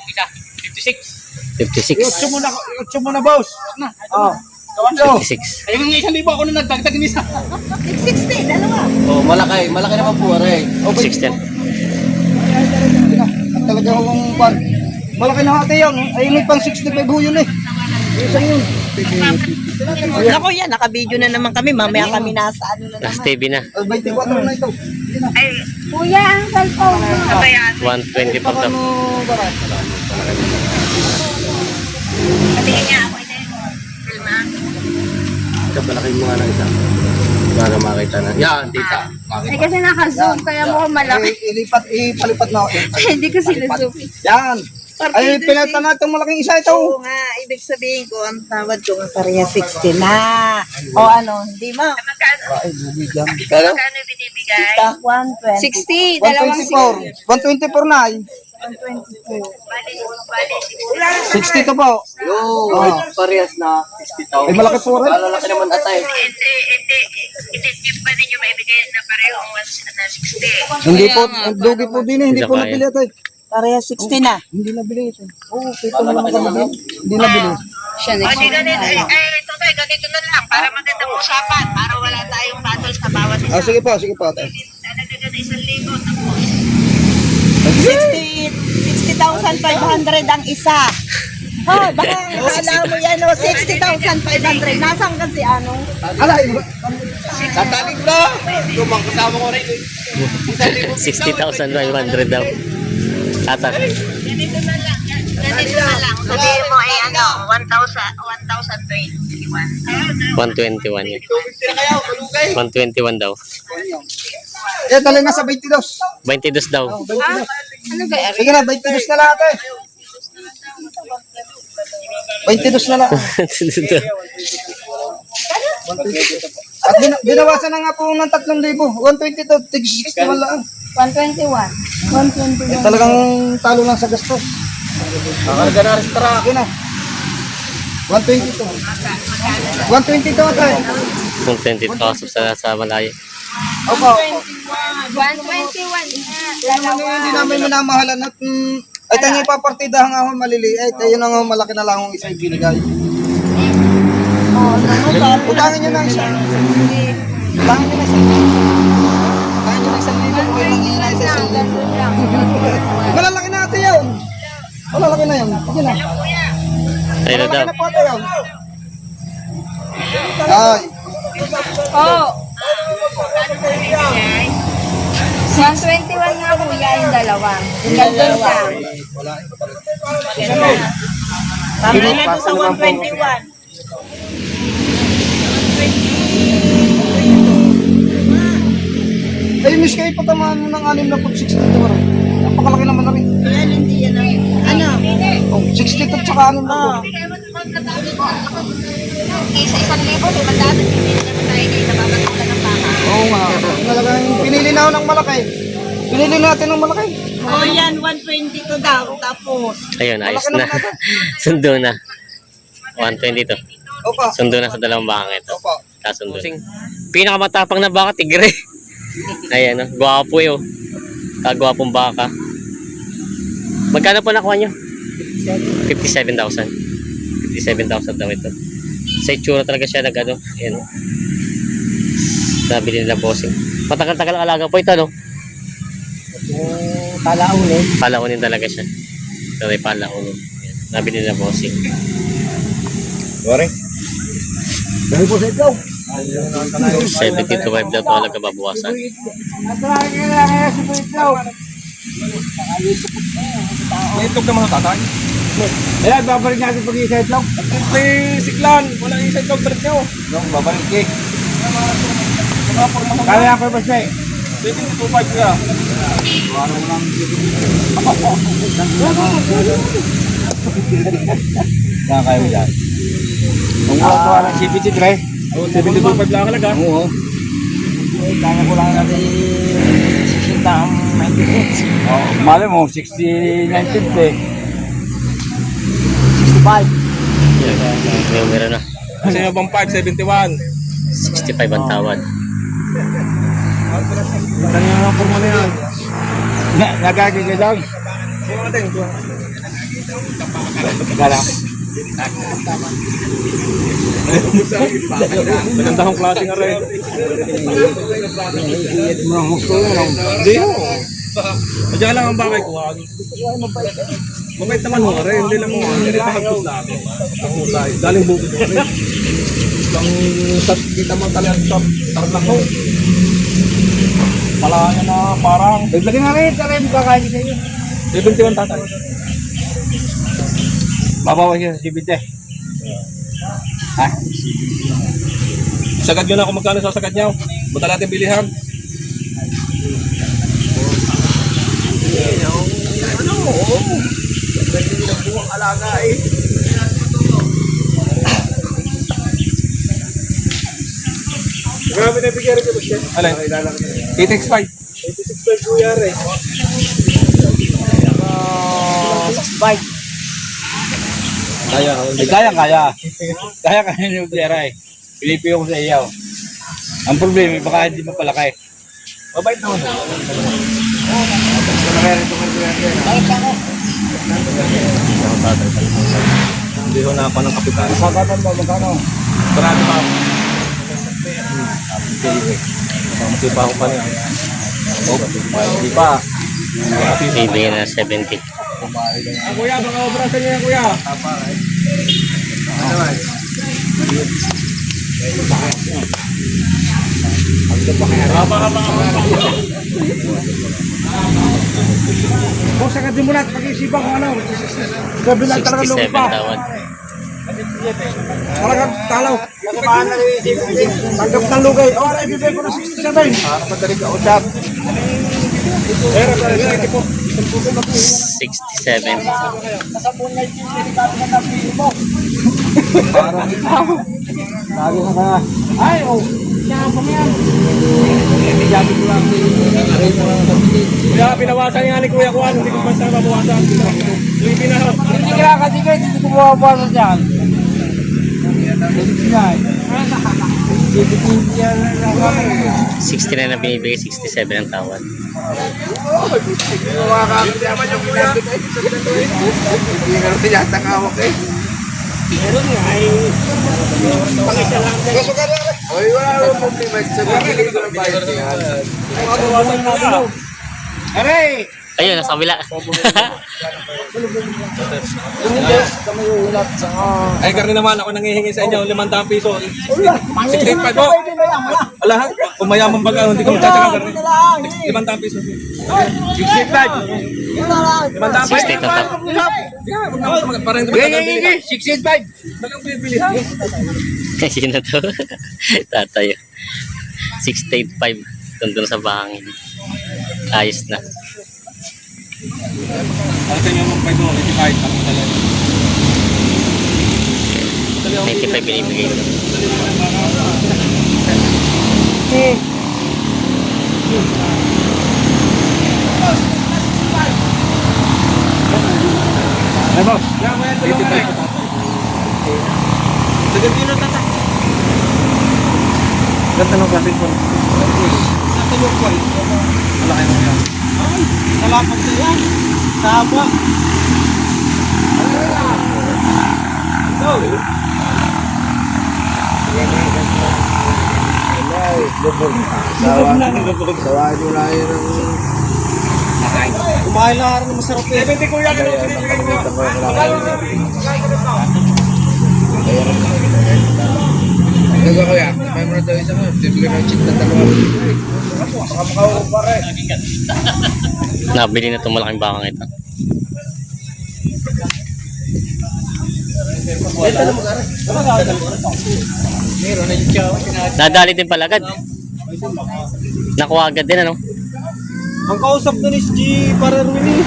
isa. 56. 56. 8 mo na, boss. Na. Oh. 56. Ayun nga 1,000 ako na nagdagdag ni isa. 60, dalawa. Oh, malaki naman po, aray. 16. Talaga akong pan. Malaki na ate yun. Ay, may pang 65 ho yun eh. Isang yun. Ako yan, naka-video na naman kami. Mamaya kami nasa ano na Last naman. TV na. 24 na ito. Ay, kuya, ang cellphone mo. Abayan. 120 pa daw. Patingin niya ako. Ito, malaking mga lang isa. Para makita na. Yan, dita. Ay, kasi naka-zoom, kaya mukhang malaki. Ipalipat na ako. Hindi ko sinazoom. Yan. Ay, pinata na itong malaking isa ito. Oo nga, ibig sabihin ko, ang tawad ko ang pareha 60 na. O ano, hindi mo. Ay, bugi dyan. Kaya? Kano binibigay? 120. 60, dalawang 124. 124 na ay. 60 to po. Oh, parehas na 60,000. Ay, malaki po rin. Malalaki naman atay. Hindi pa ninyo maibigay na parehong 60. Hindi po, dugi po din eh. Hindi Hindi po kaya. nabili ito. Pareha 60 na. Hindi nabili ito. Oo, ito na naman kami. Hindi nabili. Siya next. Ganito na lang, para magandang usapan, para wala tayong battles na bawat isa. Ah, sige po, sige po. Ate. Nagdagan na 1,000, tapos 60,500 ang isa. Oh, baka alam mo yan, 60,500. Nasaan kasi ano? Alay, Tataling na! Lumang kasama ko rin. 60,500 daw. Tata. Ganito na lang. Sabihin mo ay ano, 1,021. 121 yun. 121 daw. eh, dali na sa 22. 22 daw. Ano ba, Eric? Sige na, 22 na lahat eh. 22 na lang. At binawasan na nga po ng 3,000. 120 to, tig 61 lang. 121. 121. Eh, talagang talo lang sa gastos. Nakalga na rin tara. Sige na. 120 to. 120 to ate. 120 pasok sa malayo. Opo. 121 na. Hindi namin minamahalan at ay tayo ipapartidahan nga ako maliliit. Ayun ang malaki na lang ang isa ibinigay. Utangin nyo na isa. Utangin nyo na isa. Utangin nyo na isang libo. Huwag lang yun na isa. Malalaki na ate yun. Malalaki na yun. Sige na. Ayun na daw. Malalaki na po ate yun. Ay. Oh. 121 nga kuya yung dalawa. Gandun ka. Tama na ito sa 121. Ay, miss kayo patamaan mo ng 6 na 60 to rin. Napakalaki naman na rin. Ayan, hindi yan ang... Ano? Oh, 60 to tsaka 6 na to. Isa 1,000, 500. Hindi naman tayo kayo nababatulan ng baka. Oo nga. Talagang pinili na ako ng malaki. Pinili natin ng malaki. Oh, yan, 120 to daw. Tapos, Ayun, ayos na. Sundo na. 120 to. Opa. Sundo na sa dalawang baka ito. Opa. Kasundo. Pinakamatapang na baka, tigre. Ayan, oh. Gwapo yun. Kagwapong baka. Magkano po nakuha nyo? 57,000. 57,000 daw ito. Sa itsura talaga siya nag-ano. Ayan, oh. Nabili nila bossing. Matagal-tagal alaga po ito, no? Palaunin. Palaunin talaga siya. Ito ay palaunin. Ayan. Nabili nila bossing. Sorry. Dahil po sa ikaw. 70 to 5 daw talaga babawasan. May itlog naman ang tatay. Ayan, babalik natin pag isa itlog. May siklan. Wala isa itlog talit nyo. Babalik cake. Kaya ako ba siya eh? 22.5 ka. Kaya mo dyan. Kung matuwa ng CPT, Dre. Oh, 72.5 lang talaga. Oo. Kaya ko lang natin 60 ang 98. Oh, mali mo, 69.50. 65. Yung meron na. Kasi yung bang 571. 65 ang tawad. Tanya nga po mo na yan. Nagagigil lang. Kuha natin. Gala. Maganda akong klase nga rin. Iit mo ang gusto yun. Hindi mo. Diyan lang ang bakay ko. Mabait naman mo nga rin. Hindi lang mo nga. Hindi pa hagpos na ako. Ang husay. Daling bukid mo rin. Ang kita mo talagang sa tarlako. Palaya na parang. Lagyan nga rin. Kaya mo kakain sa iyo. 71 tatay. Babawas ka sa sibite. Ha? Sagad nyo na kung magkano sasagad nyo. Punta natin bilihan. Grabe na bigyan rin ko siya. Alay. 8x5. 86 kuya rin. 65. Kaya. Kaya. Kaya yung pera eh. Pilipin ko sa iyo. Ang problema, baka hindi mapalaki. Mabait naman. Hindi ko na ako ng kapitan. Sakatan mo, magkano? Marami pa ako. Masipa ako pa niya. Hindi pa. Bibigyan na 70. Kuya, baka obrasan niya yan, kuya. Kung sakadin mo na, pag-iisipan ko ano. Gabi na talaga 67 lupa. tawad. Talagang talaw. Tanggap ng lugay. O, ano, ibibigay ko na 67. Para madali ka usap. 67. Lagi na ka. Ay, oh. Kuya, pinawasan niya ni Kuya Juan. Hindi ko pa sa mabawasan. Yung pinahaw. Hindi ka kasi kayo, hindi ko mawapasan dyan. Hindi nga. 69 na binibigay, 67 ang tawad. Yaman yung kuya. Hindi nga rin yata kawak eh. Oy, wala akong problema. Sabihin ko ng bayad niya. Mabawasan natin daw. Aray! Ayun, nasa kabila. Kung hindi, kami ulat sa... Ay, karni naman ako nangihingi sa inyo 500 piso. 68 pa po. Ala, kung mayaman baga, hindi ko magtsatsakan karni. 500 piso. 65! 500 68 ang tawad. Parang hindi magkakabili ka. 65! Talagang bibili. Yun na to. Tatayo. 685. Tundun sa bahangin. Ayos na. Ano sa inyo mong 5 o 85? Ako talaga. 95 binibigay. Ay, boss. 85. Sa gabi na tata. Ganda ng klaseng po. Natulog ko eh. Malaki mo yan. Salapag na yan. Saba. Sawahin mo lang yun ang... Kumain na rin masarap eh. 70 kuya, ganun pinipigay mo. Ano ba kuya? May mo na daw isang bibigyan ng chip na dalawa. Baka makawag pa rin. Nabili na itong malaking bakang ito. Nadali din pala agad. Nakuha agad din ano? Ang kausap doon is G. Pararwini.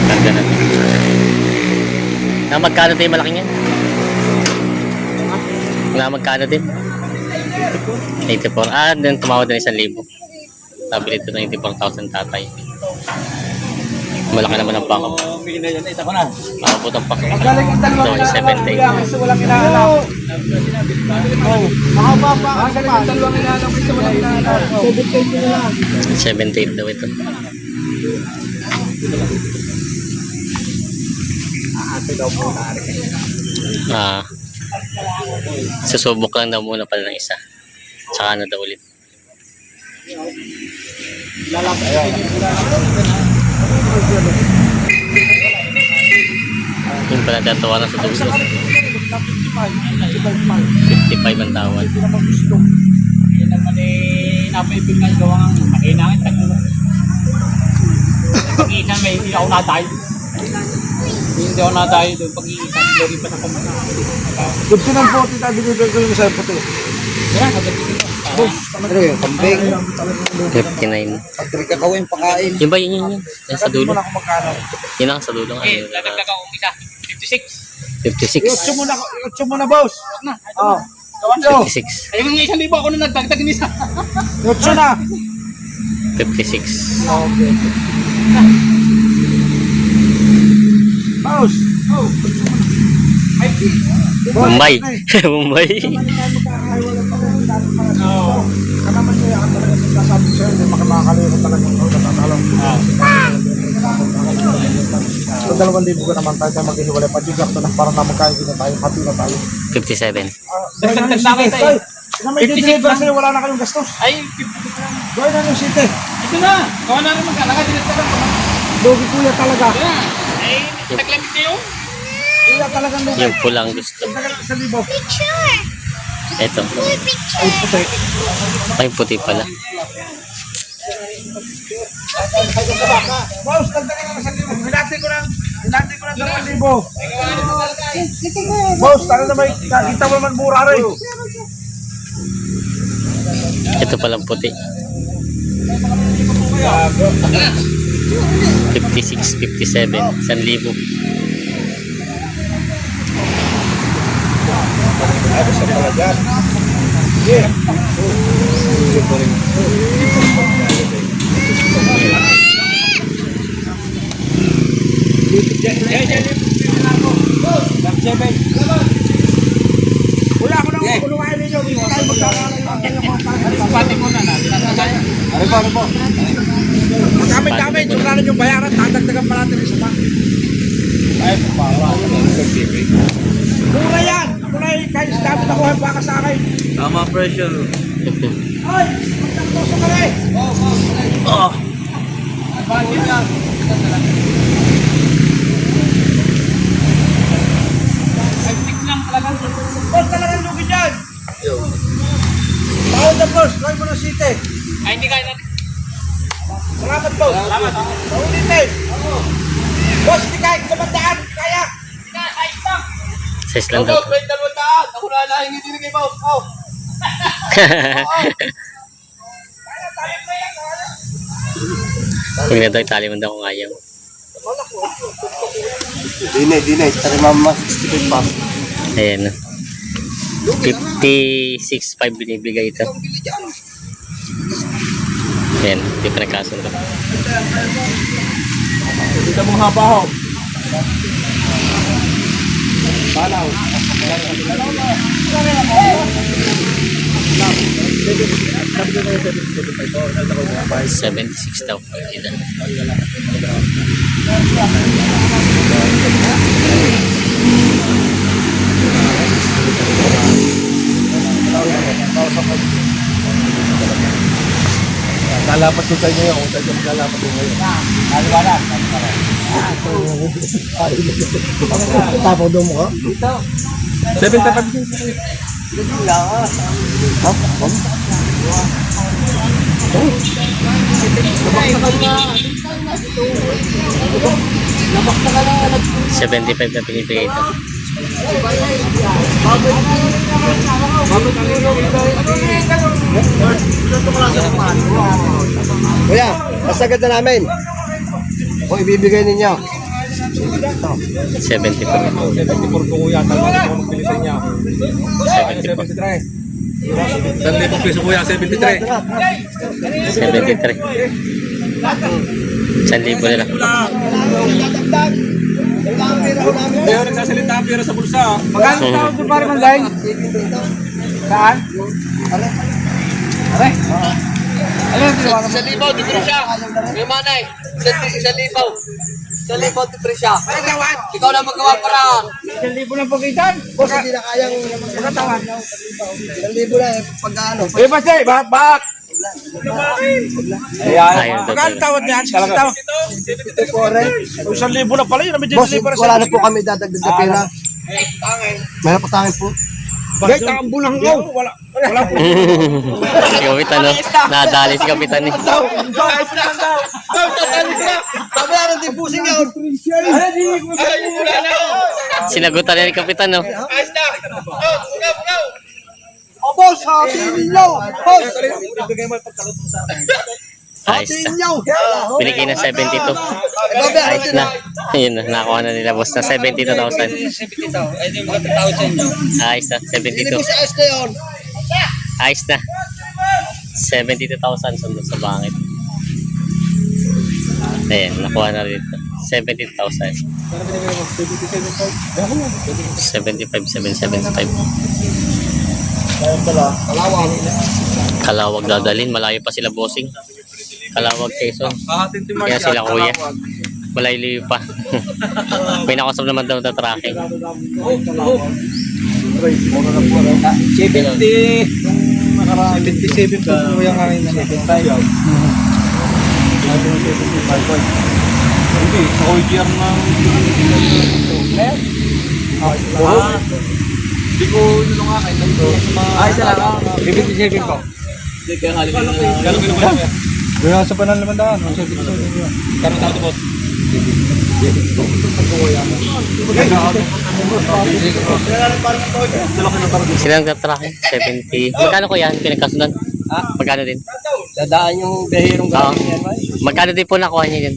Ganda na. Na magkano din yung malaking yan? Na magkano din? 84. Ah, then tumawad din 1,000. Sabi nito ng 84,000 tatay. Malaki naman ang backup. Bigyan na yan. Ito ko na. Makapot ang pasok. Ang galing ang dalawa. Ito, 70. Gusto walang inaalam. Oh. Makababa. Ang galing ang dalawang inaalam. Gusto walang inaalam. 70 na lang. 78 daw ito. Ah, susubok lang daw muna pala ng isa. Tsaka na daw ulit. Yung pala tatawa na sa dulo. 55 ang tawad. Yan naman napaipin nga gawa ng makinangin. Pag-iisan may hindi ako natayo. Hindi ako natayo doon. Pag-iisan, lagi pa sa kumana. Gusto ng puti tayo dito ko yung sa puti. Yan, kagabi ko. Ano yun? Kambing. 59. Pagkari kakawin pakain. Yun ba yun? Yan sa dulo. Ako magkano. Yun lang sa dulo. Eh, dadagdag ako isa. 56. 56. Iotso mo na, boss. Oh. 56. Ayun nga 1,000 ako na nagdagdag ng isa. Iotso na. 56. Okay. Boss. Mumbai. Mumbai. Kanaman niya ang talaga sasabi sa'yo, hindi makakalimutan talaga yung natatalong. So, 2,000 ko naman tayo maghihiwalay pa. Jigak to na para na magkain din na tayo. Hati na tayo. 57. Dagdag na kita eh. May deliver kasi wala na kayong gastos. Ay, 50. Gawin na yung city. Ito na. Gawa na rin magkalaga. Dinagdagan ko na. Lugi kuya talaga. Ito na. Ay, taglamit kayo. Kuya talagang lugi. Yung pulang gusto. Tagal sa libo. Ito. Ay, puti. Ay, puti pala. Boss, tagdagan naman sa libo. Hinati ko ng 2,000. Boss, tala na may kita mo naman mura rin. Ito palang puti. 56, 57. 1,000. Wala ko nang kulungan ninyo. Dito tayo magkakaroon. Pati mo na natin. Ano po? Magamit-gamit. Suralan yung bayaran. Tatagdagan pa natin isa pa. Ay, mura yan. Ako na kahit dami na kuha pa ka sa akin. Tama pressure. Ay! Magkaktoso ka rin. Oh. Bakit lang? Ay, tignan talaga. Boss, talagang lugi dyan. Bawal na, boss. Gawin mo ng city. Ay, hindi kaya natin. Salamat, boss. Salamat. Paulitin. Boss, hindi kaya sa bandaan. Kaya. Size lang daw. May 200. Ako na lang hindi kay boss. Oh. Huwag na daw, itali mo daw kung ayaw. Dine. Tari mama, 65 pa. Ayan na. 56.5 binibigay ito. Ayan, hindi pa nagkasundo. Dito mong haba ho. Balaw. 76 daw. Ida. Lalapat ko sa inyo yun. Kung tayo lalapat ko ngayon. Aliwanan. Tapaw daw mo ka? 75. Ha? 75 na binibigay ito. Kuya, pasagad na namin. O ibibigay ninyo. 75. 74 ko kuya. Talaga ako magbilisan niya. 74. 1,000 piso kuya, 73. 73. 1,000 na lang. Ayaw nagsasalita ang pera sa bulsa. Magkano tawag ko para manday? Saan? Are? Ano yung tinawa mo? Sa libo, di ko siya. Yung manay. Isang libaw. Isang libaw, presya. Ikaw na magawa para. 1,000 lang pagitan. Boss, hindi na kayang magatawan. 1,000 na eh, pag ano. Eh, basta eh, bakit? Ayun, Magkano tawad niyan? Talaga. Ito po rin. 1,000 na pala yun. Boss, wala na po kami dadagdag na pera. May napatangin po. Guys, takambo lang ko. Wala po. Si Kapitan, no? Nadali si Kapitan, eh. Sabi na rin pusing yun. Sinagutan niya ni Kapitan, no? O boss, hatiin nyo. Boss, Ayos hatiin na. nyo. Binigay na 72. Ayos na. Ayun na, nakuha na nila, boss, na 72,000. Ayos na, 72. Hindi po sa ayos na yun. Ayos na. 72,000 sundot sa bangit. Ayan, nakuha na rin ito. 70,000. 75,775. Kalawag dadalhin, malayo pa sila bossing. Kalawag Quezon. Kaya sila kuya. Malayo pa. May nakasab naman daw na tracking. 77 po yung aking nangyay. Hindi, sa all year ng... Hindi ko nilong nga kahit lang doon. Ay, isa lang. 77 po. Hindi, kaya nga Gano'n ba yan? Kaya sa panan naman daan. Gano'n tao ito, boss? Sila ang tracking. 70. Magkano ko yan? Pinagkasunan? Magkano din? Dadaan yung behirong Oo. galing yan, man. Magkano din po nakuha niya yun?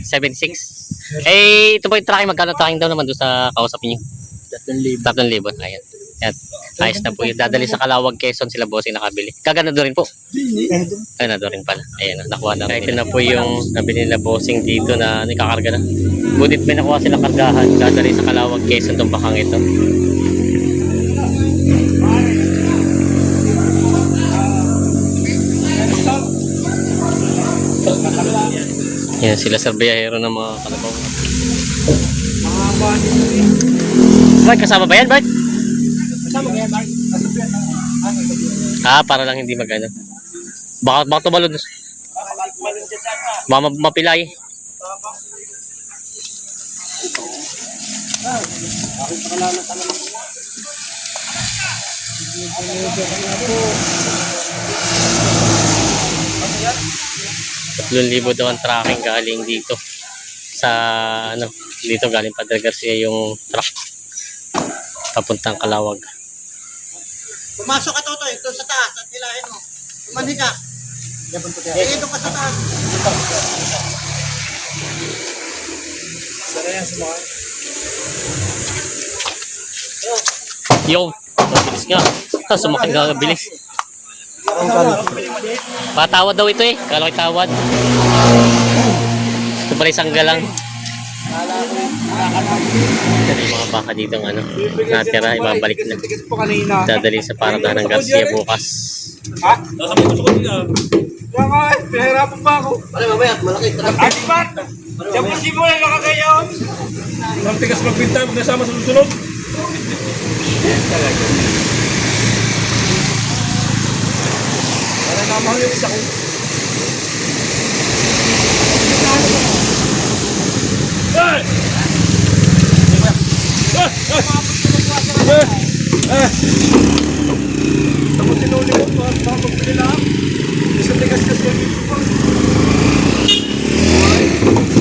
76? Eh, ito po yung tracking. Magkano tracking daw naman doon sa kausapin niyo? 3,000. Ayan. Ayan. Ayos na po yun. Dadali sa Kalawag, Quezon sila bossing nakabili. Kaganado rin po. Kaganado rin pala. Ayan, nakuha na. Ito na po yung nabili nila bossing dito na nakakarga na. Ngunit may nakuha silang kargahan. Dadali sa Kalawag, Quezon itong bakang ito. Yan sila sa biyahero ng mga kalabaw. Bart, kasama ba yan, Bart? Para lang hindi magano. Baka tumalon. Baka mapilay. ₱3,000 daw ang tracking galing dito sa dito galing Padre Garcia yung truck papuntang Kalawag. Pumasok ka toto, ito sa taas at nilahin mo. Umani ka. Ito ka sa taas. Yo, bilis nga. Sumakit nga bilis. Patawad daw ito eh. Kala ko'y tawad. Ito pala isang galang. Ito yung mga baka dito natira. Ibabalik na. Dadali sa paradahan ng Garcia bukas. Ha? Nasa may gusto ko niya. Kaya nga eh, pinahirapan pa ako. Pare, mamaya, malaki traffic. Akibat! Siya po sibo lang nakagayon. Ang tigas magbintay, huwag nasama sa susunod. Wala namang yung isa ko. Hey! Tapos sinuli ko, magbili lang. Isang tigas-tigas ko dito pa.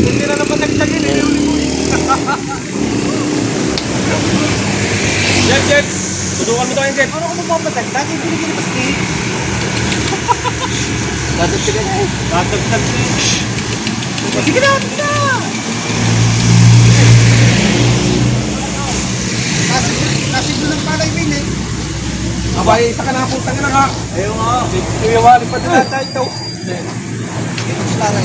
Hindi na naman nagtagin, hinuli mo eh. Jet! Tutukan mo tayo, Jet. Ano ko magpapadagdag? Hindi binigyan pa steak. Dadagdagan niya eh. Dadagdag niya eh. Sige na! Sige na! Kasi doon ang palay bin eh. Abay, isa ka na putang na nga. Ayaw nga. Kuya Wally pa din tayo ito. Ito sa palay.